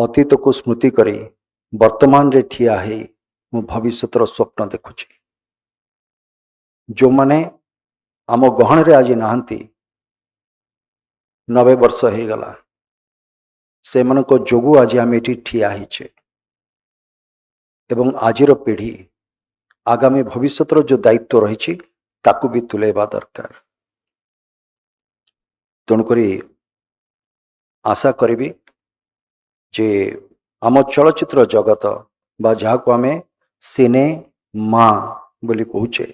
अतीत को स्मृति करी वर्तमान रे ठिया है मु भविष्यतर स्वप्न देखुची। जो माने आम गहन रे आज नहांती 90 वर्ष हो गला से मन को जोगु आज आम एठी ठिया हिचे एवं आजिर पीढ़ी आगामी भविष्यतर जो दायित्व रही ताकू भी तुलेबा दरकार। तेणुकरी आशा करी जे आम चलचित्र जगत बा जहाँ को आम सिनेमा बोली कहूचे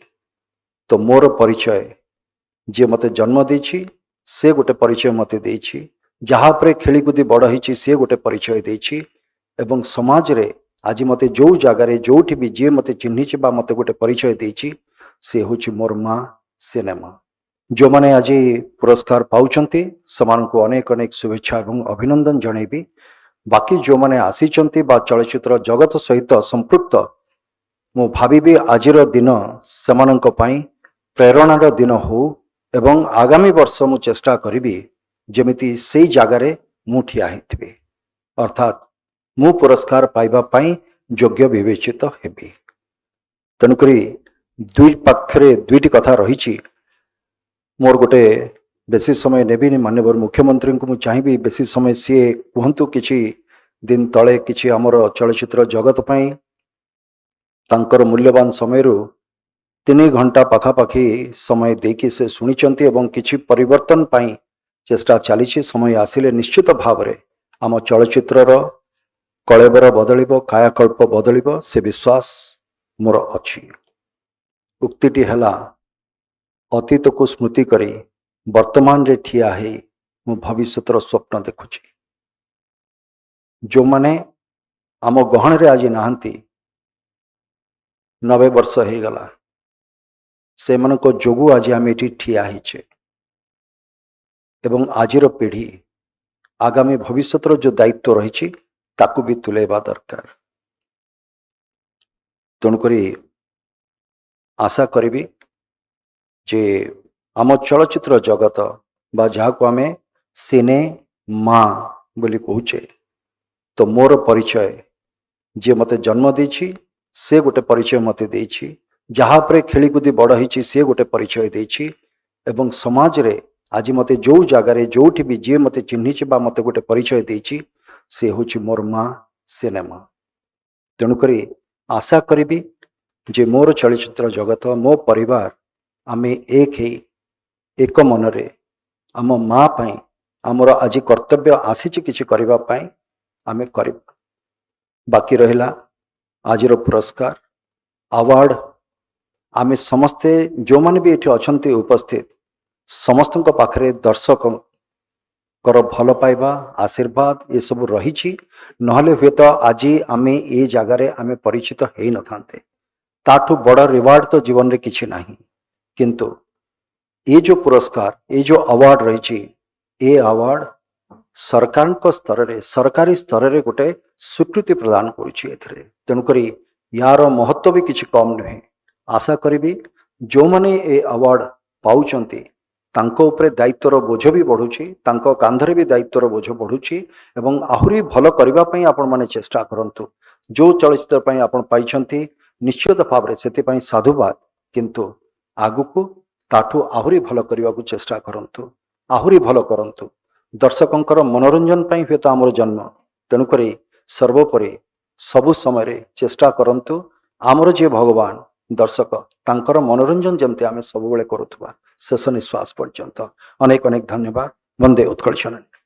तो मोर परिचय जे मते जन्म देछि से गोटे परिचय मते देछि, जहाँ पर खेलीकूदी बड़ होइछि से गोटे परिचय देछि एवं समाज रे आज मते जो जगार जोठी भी जे मते चिन्हिछि बा मते गोटे परिचय देछि से होछि मोर माँ सिनेमा। जो माने आज पुरस्कार पाउचंती समानकु अनेक अनेक शुभेच्छा एवं अभिनंदन जणेबी। बाकी जो माने आसीचंती बा चलचित्र जगत सहित संपृक्त मु भाविबी आजिर दिन समानंक पई प्रेरणार दिन हो एवं आगामी वर्ष मु चेष्टा करिबी जेमिति सेई जागारे मु ठिया हेथिबी अर्थात मु पुरस्कार पाइबा पई योग्य विवेचित हेबी। तेणुकरी दुई पाखरे दुईटी कथा रही मोर गोटे बेसी समय नेबिनी माननीय मुख्यमंत्री को मुझे चाहिए बेसी समय सी कहतु किछि दिन तले किछि आमर चलचित्र जगत पई तांकर मूल्यवान समय 3 घंटा पाखापाखि समय देकी से शुणिचंती एवं किछि परिवर्तन पाई चेष्टा चली समय आसिले निश्चित भाव में आम चलचित्रर कलेबर बदलिबो कायाकल्प बदलिबो से विश्वास मोर अछि। उक्तिटी हला अतीत को स्मृति करी वर्तमान रे ठिया है मु भविष्यतर स्वप्न देखुची। जो माने आम गहन रे आज नहांती 90 वर्ष हो गला से मन को जोगु आज आम एठी ठिया हिचे एवं आजिर पीढ़ी आगामी भविष्यतर जो दायित्व रही ताकू भी तुलेबा दरकार। तेणुकरी आशा करी जे आम चलचित्र जगत बा जहाँ को आम सिनेमा बोली कहूचे तो मोर परिचय जे मते जन्म देछि से गोटे परिचय मते देछि, जहाँ पर खेलीकूदी बड़ होइछि से गोटे परिचय देछि एवं समाज रे आज मते जो जगार जोठी भी जे मते चिन्हिछि बा मते गोटे परिचय देछि से होछि मोर माँ सिनेमा। तेणुकरी आशा करी जे मोर चलचित्र जगत मो परिवार आमे एक मनरे आम माँ पाई आमर आज कर्तव्य आसीछि किछि करिबा पाई आमे करिब। बाकी रहिला आजिर पुरस्कार अवार्ड आमे समस्ते जो माने भी एठी अछंती उपस्थित समस्तଙ୍କ पाखरे दर्शक कर भल पाइबा आशीर्वाद ये सब रही नहले हुए तो आज आमे ए जगार आमे परिचित हेई न थांते। ताठू बड़ रिवार्ड तो जीवन रे किछि नाही, किंतु ये जो पुरस्कार ये जो अवार्ड रही ए अवार्ड सरकार स्तर रे सरकारी स्तर रे गोटे स्वीकृति प्रदान करुछि एथरे। तेणुकरी यार महत्व भी किछि कम नुहे। आशा करी जो माने ए अवार्ड पाउचंती तांको उपरे दायित्वर बोझ भी बढ़ुछि, तांको कांधरे भी दायित्वर बोझ बढ़ुछि एवं आहुरी भल करबा पई आपण माने चेष्टा करंतु। जो चलचित्र पई आपण पाइछंती निश्चित भाव से साधुवाद, किंतु आगुकू ताठू आहुरी भल करबा को चेष्टा करंतु, आहुरी भल करंतु। दर्शकंकर मनोरंजन पई हुए तो आमर जन्म, तेणुकरी सर्वोपरि सबु समय चेष्टा करंतु आमर जे भगवान दर्शक तांकर मनोरंजन जमते आमे सब बेले करुथुबा शेष निश्वास पर्यंत। अनेक अनेक धन्यवाद। वंदे उत्कल जननी।